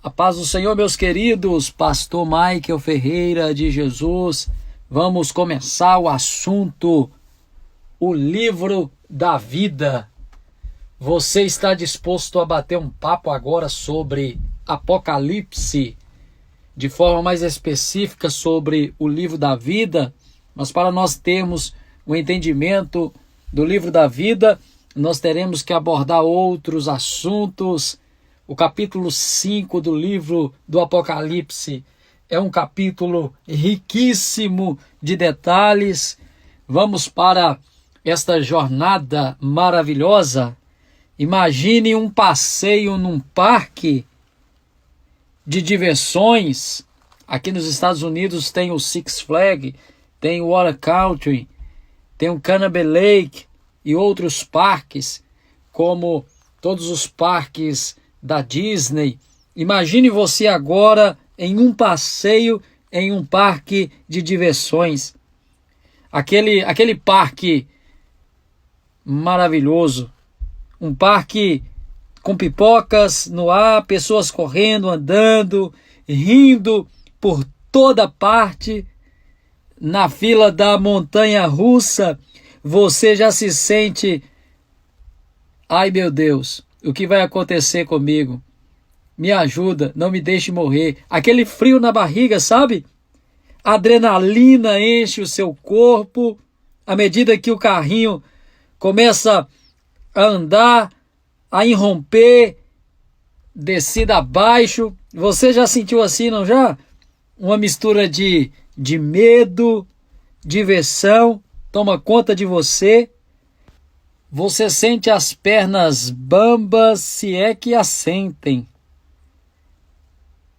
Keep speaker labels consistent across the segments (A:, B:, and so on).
A: A paz do Senhor, meus queridos, pastor Michael Ferreira de Jesus. Vamos começar o assunto, o livro da vida. Você está disposto a bater um papo agora sobre Apocalipse, de forma mais específica sobre o livro da vida? Mas para nós termos o entendimento do livro da vida, nós teremos que abordar outros assuntos. O capítulo 5 do livro do Apocalipse é um capítulo riquíssimo de detalhes. Vamos para esta jornada maravilhosa. Imagine um passeio num parque de diversões. Aqui nos Estados Unidos tem o Six Flags, tem o Water Country, tem o Cannabis Lake e outros parques, como todos os parques da Disney. Imagine você agora em um passeio em um parque de diversões. Aquele parque maravilhoso. Um parque com pipocas no ar, pessoas correndo, andando, rindo por toda parte. Na fila da montanha-russa, você já se sente: ai meu Deus, o que vai acontecer comigo? Me ajuda, não me deixe morrer. Aquele frio na barriga, sabe? A adrenalina enche o seu corpo à medida que o carrinho começa a andar, a irromper, descida abaixo. Você já sentiu assim, não já? Uma mistura de medo, diversão, toma conta de você. Você sente as pernas bambas, se é que as sentem.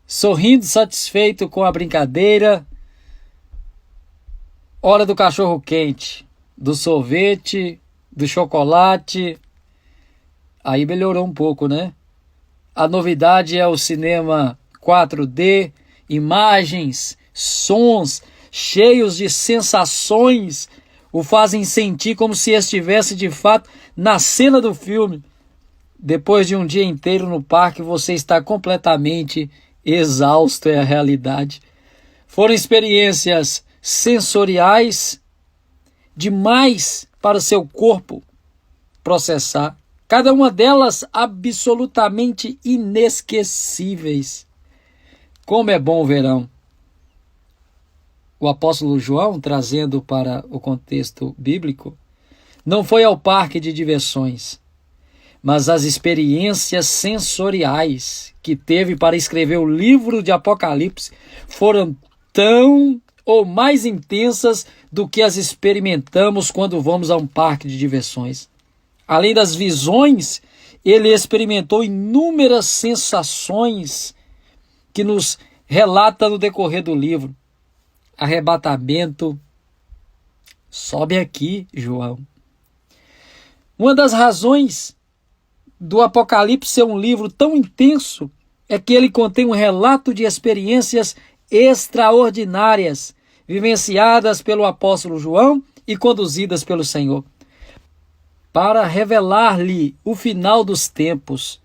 A: Sorrindo, satisfeito com a brincadeira. Hora do cachorro quente, do sorvete, do chocolate. Aí melhorou um pouco, né? A novidade é o cinema 4D, imagens, sons cheios de sensações, o fazem sentir como se estivesse de fato na cena do filme. Depois de um dia inteiro no parque, você está completamente exausto, é a realidade. Foram experiências sensoriais demais para o seu corpo processar. Cada uma delas absolutamente inesquecíveis. Como é bom o verão. O apóstolo João, trazendo para o contexto bíblico, não foi ao parque de diversões, mas as experiências sensoriais que teve para escrever o livro de Apocalipse foram tão ou mais intensas do que as experimentamos quando vamos a um parque de diversões. Além das visões, ele experimentou inúmeras sensações que nos relata no decorrer do livro. Arrebatamento. Sobe aqui, João. Uma das razões do Apocalipse ser um livro tão intenso é que ele contém um relato de experiências extraordinárias, vivenciadas pelo apóstolo João e conduzidas pelo Senhor. Para revelar-lhe o final dos tempos,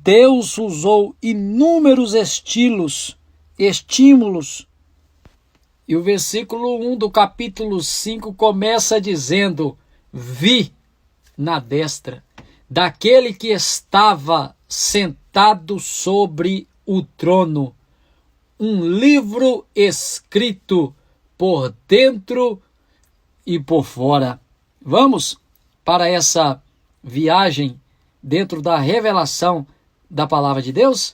A: Deus usou inúmeros estímulos. E o versículo 1 do capítulo 5 começa dizendo: vi na destra daquele que estava sentado sobre o trono um livro escrito por dentro e por fora. Vamos para essa viagem dentro da revelação da palavra de Deus?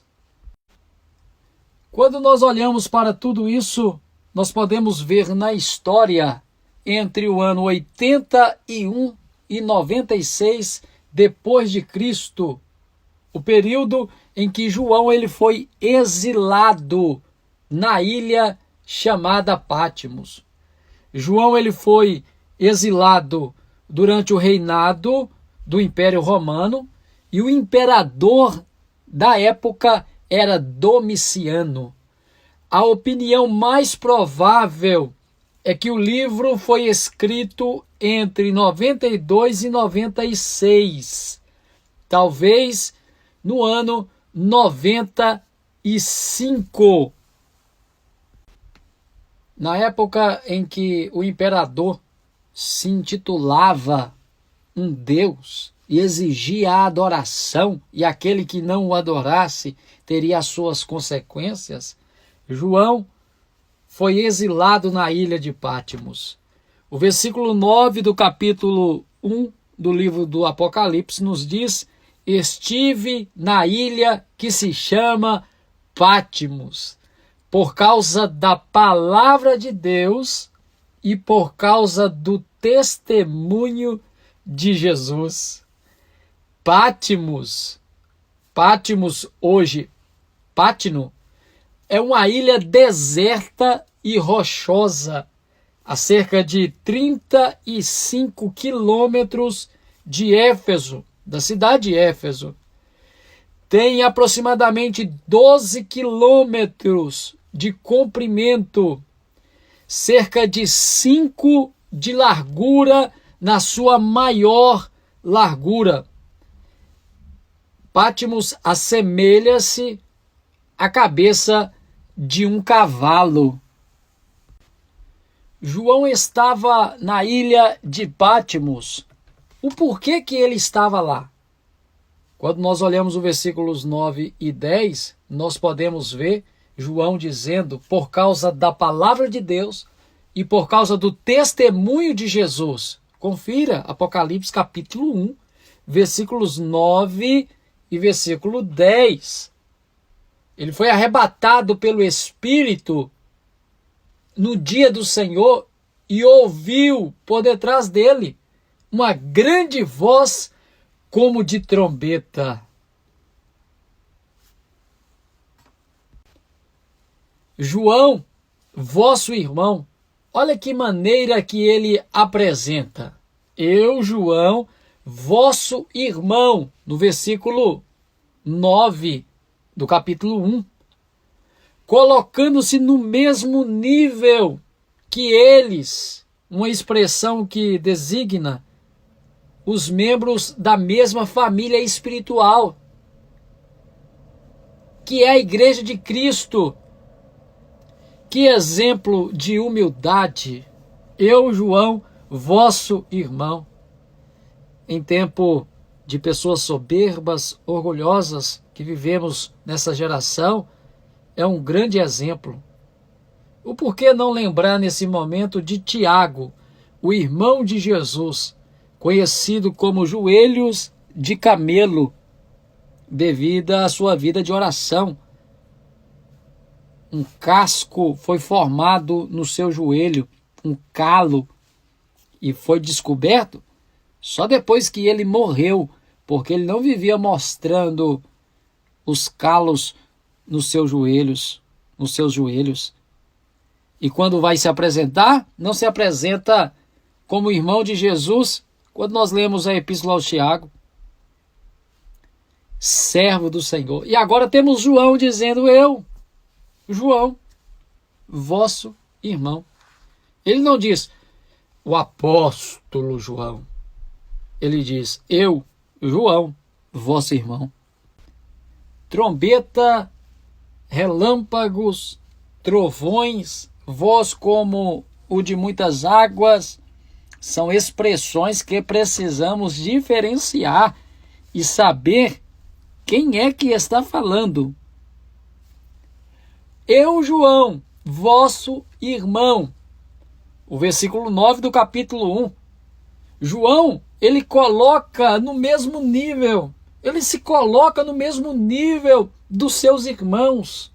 A: Quando nós olhamos para tudo isso, nós podemos ver na história entre o ano 81 e 96 depois de Cristo, o período em que João ele foi exilado na ilha chamada Patmos. João ele foi exilado durante o reinado do Império Romano e o imperador da época era Domiciano. A opinião mais provável é que o livro foi escrito entre 92 e 96, talvez no ano 90 5. Na época em que o imperador se intitulava um deus e exigia a adoração, e aquele que não o adorasse teria as suas consequências, João foi exilado na ilha de Patmos. O versículo 9 do capítulo 1 do livro do Apocalipse nos diz: estive na ilha que se chama Patmos, por causa da palavra de Deus e por causa do testemunho de Jesus. Patmos hoje, Patno, é uma ilha deserta e rochosa, a cerca de 35 quilômetros de Éfeso, da cidade de Éfeso. Tem aproximadamente 12 quilômetros de comprimento, cerca de 5 de largura na sua maior largura. Patmos assemelha-se à cabeça de um cavalo. João estava na ilha de Patmos. O porquê que ele estava lá? Quando nós olhamos os versículos 9 e 10, nós podemos ver João dizendo: por causa da palavra de Deus e por causa do testemunho de Jesus. Confira Apocalipse capítulo 1, versículos 9 e versículo 10. Ele foi arrebatado pelo Espírito no dia do Senhor e ouviu por detrás dele uma grande voz como de trombeta. João, vosso irmão, olha que maneira que ele apresenta. Eu, João, vosso irmão, no versículo 9 do capítulo 1, colocando-se no mesmo nível que eles, uma expressão que designa os membros da mesma família espiritual, que é a Igreja de Cristo. Que exemplo de humildade! Eu, João, vosso irmão. Em tempo de pessoas soberbas, orgulhosas, que vivemos nessa geração, é um grande exemplo. O porquê não lembrar nesse momento de Tiago, o irmão de Jesus, conhecido como joelhos de camelo, devido à sua vida de oração. Um casco foi formado no seu joelho, um calo, e foi descoberto só depois que ele morreu, porque ele não vivia mostrando os calos nos seus joelhos. E quando vai se apresentar, não se apresenta como irmão de Jesus. Quando nós lemos a Epístola aos Tiago, servo do Senhor. E agora temos João dizendo: eu, João, vosso irmão. Ele não diz o apóstolo João. Ele diz: eu, João, vosso irmão. Trombeta, relâmpagos, trovões, voz como o de muitas águas, são expressões que precisamos diferenciar e saber quem é que está falando. Eu, João, vosso irmão. O versículo 9 do capítulo 1. João, ele coloca no mesmo nível. Ele se coloca no mesmo nível dos seus irmãos.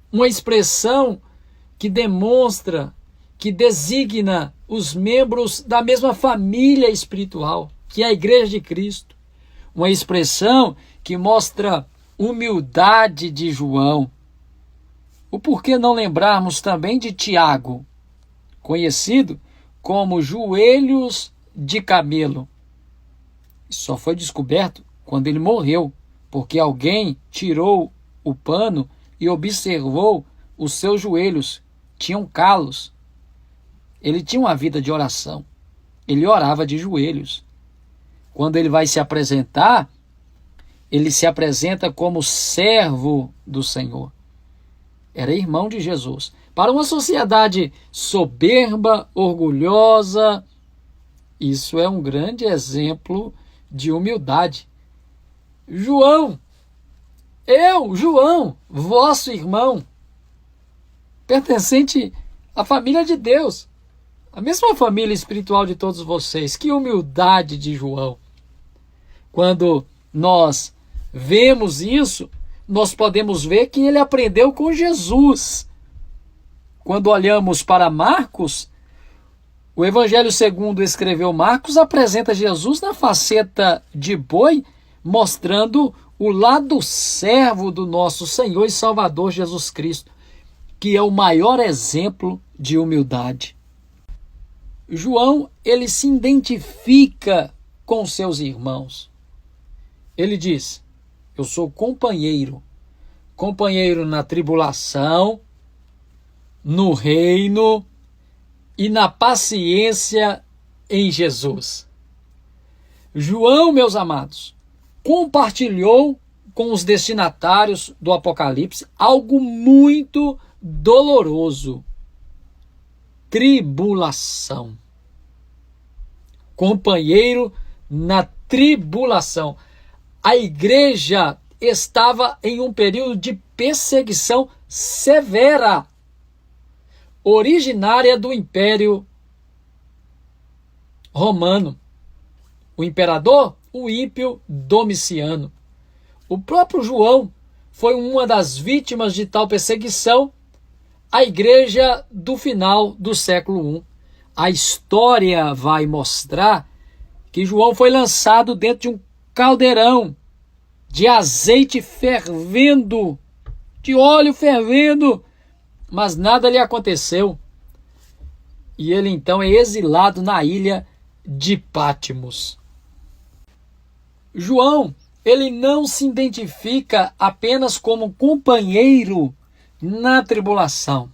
A: Uma expressão que demonstra, que designa os membros da mesma família espiritual, que é a Igreja de Cristo. Uma expressão que mostra humildade de João. O porquê não lembrarmos também de Tiago, conhecido como joelhos de camelo? Só foi descoberto quando ele morreu, porque alguém tirou o pano e observou os seus joelhos. Tinham calos. Ele tinha uma vida de oração. Ele orava de joelhos. Quando ele vai se apresentar, ele se apresenta como servo do Senhor. Era irmão de Jesus. Para uma sociedade soberba, orgulhosa, isso é um grande exemplo de humildade. João, João, vosso irmão, pertencente à família de Deus, a mesma família espiritual de todos vocês. Que humildade de João! Quando nós vemos isso, nós podemos ver que ele aprendeu com Jesus. Quando olhamos para Marcos, o Evangelho segundo escreveu Marcos apresenta Jesus na faceta de boi, mostrando o lado servo do nosso Senhor e Salvador Jesus Cristo, que é o maior exemplo de humildade. João, ele se identifica com seus irmãos. Ele diz: eu sou companheiro na tribulação, no reino e na paciência em Jesus. João, meus amados, compartilhou com os destinatários do Apocalipse algo muito doloroso: tribulação. Companheiro na tribulação. A igreja estava em um período de perseguição severa, originária do Império Romano. O imperador, o ímpio Domiciano. O próprio João foi uma das vítimas de tal perseguição. A igreja do final do século I. A história vai mostrar que João foi lançado dentro de um caldeirão de azeite fervendo, de óleo fervendo, mas nada lhe aconteceu. E ele então é exilado na ilha de Patmos. João, ele não se identifica apenas como companheiro na tribulação,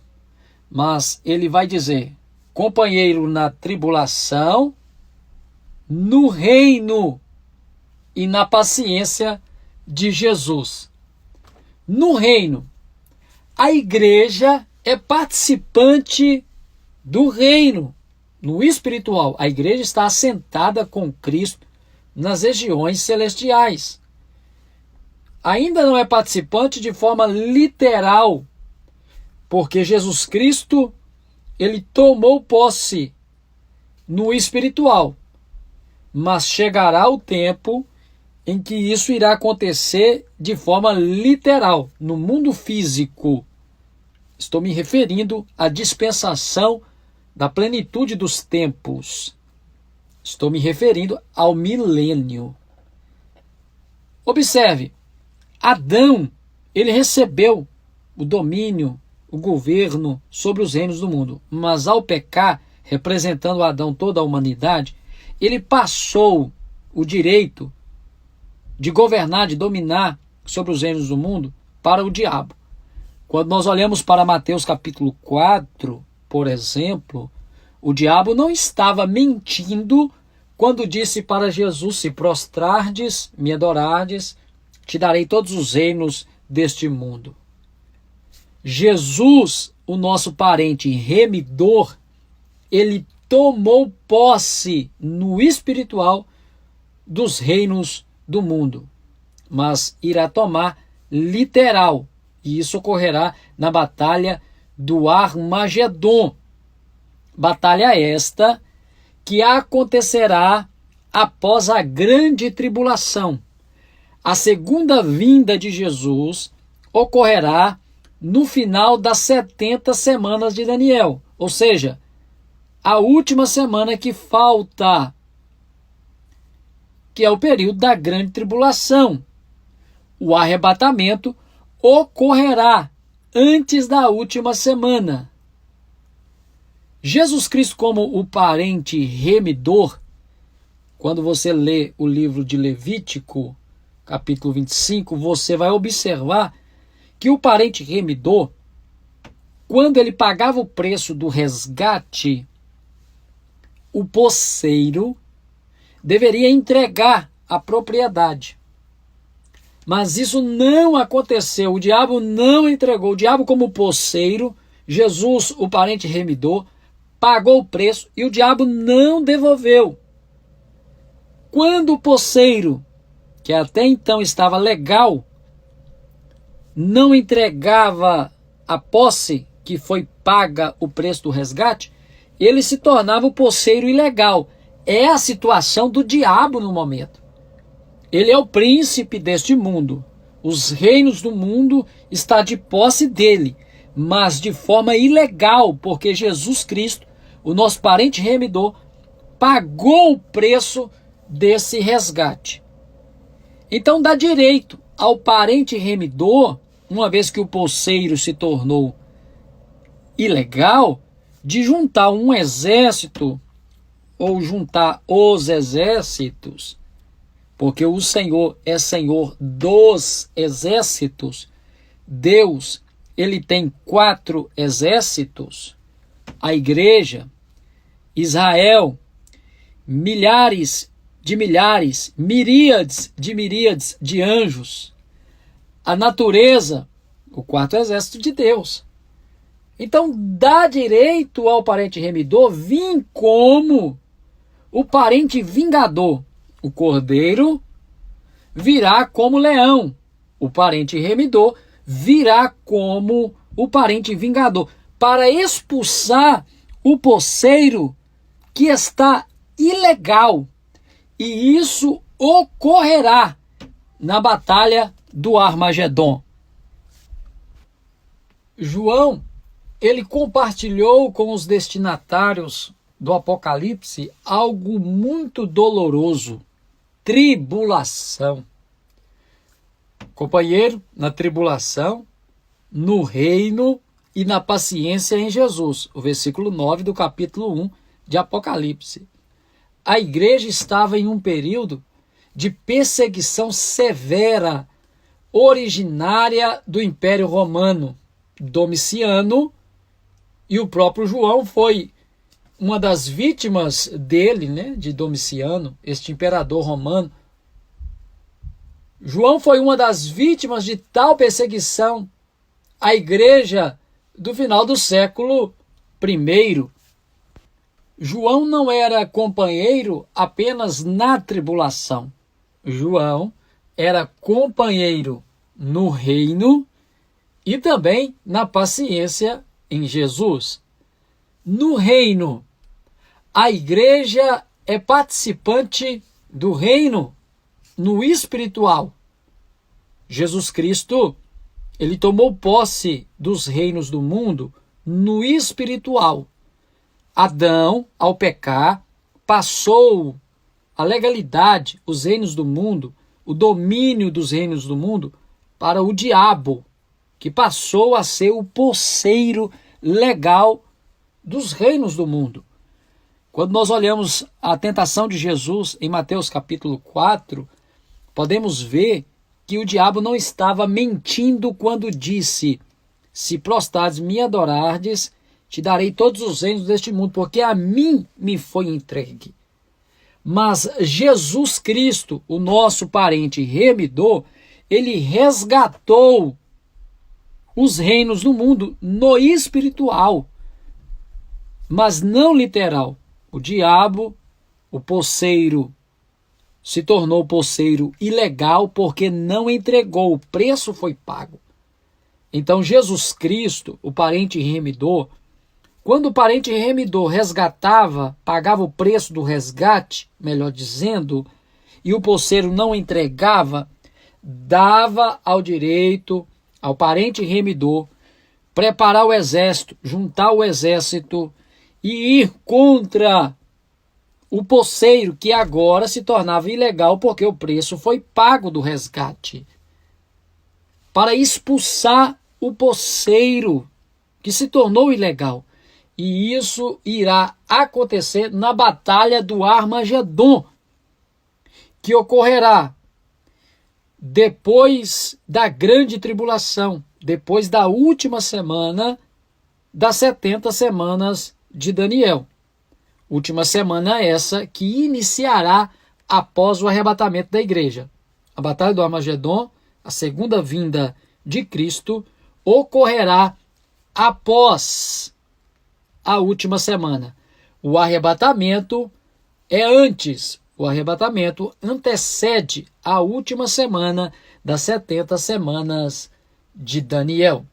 A: mas ele vai dizer: companheiro na tribulação, no reino e na paciência de Jesus. No reino, a igreja é participante do reino. No espiritual, a igreja está assentada com Cristo nas regiões celestiais. Ainda não é participante de forma literal, porque Jesus Cristo, ele tomou posse no espiritual. Mas chegará o tempo em que isso irá acontecer de forma literal, no mundo físico. Estou me referindo à dispensação da plenitude dos tempos. Estou me referindo ao milênio. Observe, Adão, ele recebeu o domínio, o governo sobre os reinos do mundo, mas ao pecar, representando Adão toda a humanidade, ele passou o direito de governar, de dominar sobre os reinos do mundo para o diabo. Quando nós olhamos para Mateus capítulo 4, por exemplo, o diabo não estava mentindo quando disse para Jesus: se prostrardes, me adorardes, te darei todos os reinos deste mundo. Jesus, o nosso parente remidor, ele tomou posse no espiritual dos reinos do mundo, mas irá tomar literal, e isso ocorrerá na batalha do Armagedon. Batalha esta que acontecerá após a grande tribulação. A segunda vinda de Jesus ocorrerá no final das 70 semanas de Daniel, ou seja, a última semana que falta, que é o período da grande tribulação. O arrebatamento ocorrerá antes da última semana. Jesus Cristo, como o parente remidor, quando você lê o livro de Levítico, capítulo 25, você vai observar que o parente remidor, quando ele pagava o preço do resgate, o posseiro deveria entregar a propriedade. Mas isso não aconteceu. O diabo não entregou. O diabo, como posseiro, Jesus, o parente remidor, pagou o preço e o diabo não devolveu. Quando o posseiro, que até então estava legal, não entregava a posse que foi paga o preço do resgate, ele se tornava o posseiro ilegal. É a situação do diabo no momento. Ele é o príncipe deste mundo. Os reinos do mundo estão de posse dele, mas de forma ilegal, porque Jesus Cristo, o nosso parente remidor, pagou o preço desse resgate. Então dá direito ao parente remidor, uma vez que o posseiro se tornou ilegal, de juntar um exército ou juntar os exércitos, porque o Senhor é Senhor dos exércitos. Deus, ele tem 4 exércitos: a igreja, Israel, milhares de milhares, miríades de anjos, a natureza, o 4º exército de Deus. Então dá direito ao parente remidor vir como o parente vingador. O cordeiro virá como leão. O parente remidor virá como o parente vingador, para expulsar o posseiro que está ilegal. E isso ocorrerá na batalha do Armagedon. João, ele compartilhou com os destinatários do Apocalipse algo muito doloroso: tribulação. Companheiro, na tribulação, no reino e na paciência em Jesus. O versículo 9 do capítulo 1 de Apocalipse. A igreja estava em um período de perseguição severa, originária do Império Romano. Domiciano, e o próprio João foi uma das vítimas dele, né, de Domiciano, este imperador romano. João foi uma das vítimas de tal perseguição à igreja do final do século I. João não era companheiro apenas na tribulação. João era companheiro no reino e também na paciência em Jesus. No reino, a igreja é participante do reino no espiritual. Jesus Cristo, ele tomou posse dos reinos do mundo no espiritual. Adão, ao pecar, passou a legalidade, os reinos do mundo, o domínio dos reinos do mundo para o diabo, que passou a ser o posseiro legal dos reinos do mundo. Quando nós olhamos a tentação de Jesus em Mateus capítulo 4, podemos ver que o diabo não estava mentindo quando disse: se prostrares me adorardes, te darei todos os reinos deste mundo, porque a mim me foi entregue. Mas Jesus Cristo, o nosso parente remidor, ele resgatou os reinos do mundo no espiritual, mas não literal. O diabo, o posseiro, se tornou posseiro ilegal porque não entregou, o preço foi pago. Então Jesus Cristo, o parente remidor, quando o parente remidor resgatava, pagava o preço do resgate, melhor dizendo, e o posseiro não entregava, dava ao direito ao parente remidor preparar o exército, juntar o exército e ir contra o posseiro, que agora se tornava ilegal porque o preço foi pago do resgate, para expulsar o posseiro que se tornou ilegal. E isso irá acontecer na batalha do Armagedon, que ocorrerá depois da grande tribulação, depois da última semana das 70 semanas de Daniel. Última semana essa que iniciará após o arrebatamento da igreja. A batalha do Armagedon a segunda vinda de Cristo, ocorrerá após a última semana. O arrebatamento é antes. O arrebatamento antecede a última semana das 70 semanas de Daniel.